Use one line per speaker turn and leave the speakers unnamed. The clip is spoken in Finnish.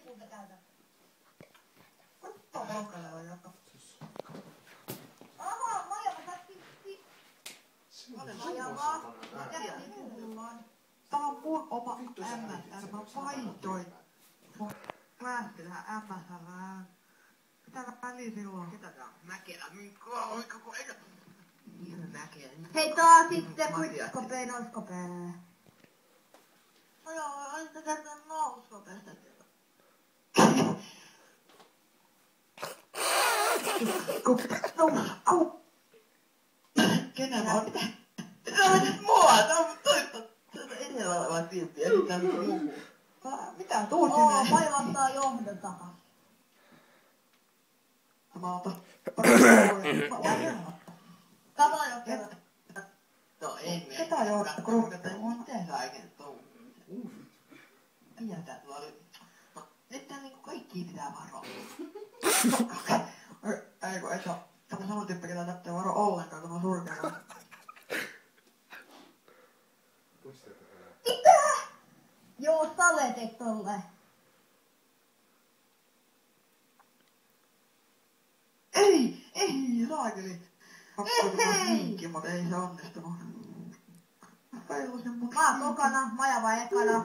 kuinka käytät? Kuttaa valkalla on joka. Aha, Maija, mä saattiin... Maija vaan. Tää on mun oma MSR. Mä vaihdoin. Mun päästi tähän MSRään. Mitä väliä silloin? Ketä tää on? Mäkelä. Koko eikä... Ihan Mäkelä.
Hei taas sitten quickskopeen nouskopeen.
No joo, aina tätä nouskopeesta. Nousku. Kenellä on mitä? Tää on nyt mua. Tää on toista. Edellä oleva tyyppi. Eli tää on muu. Mitä tuu sinne?
Maija ottaa johdon takas.
Mä otan.
Kato jo kerran.
No ei mene. Ketä johtaa gruppeja? Miten sä oikein touhuu? Mitä tuolla oli? No, nyt tää niinku kaikkia pitää varoa. Ei kun et oo. Tämä on sama tyyppi, ketä täytyy varoa ollenkaan, kun on surkeaa.
Mitä? Joo, Sale teit tolle.
Ei, saakeli. Ei! Mutta ei se onnistunut.
Mä oon tokana, Maija vai ekana.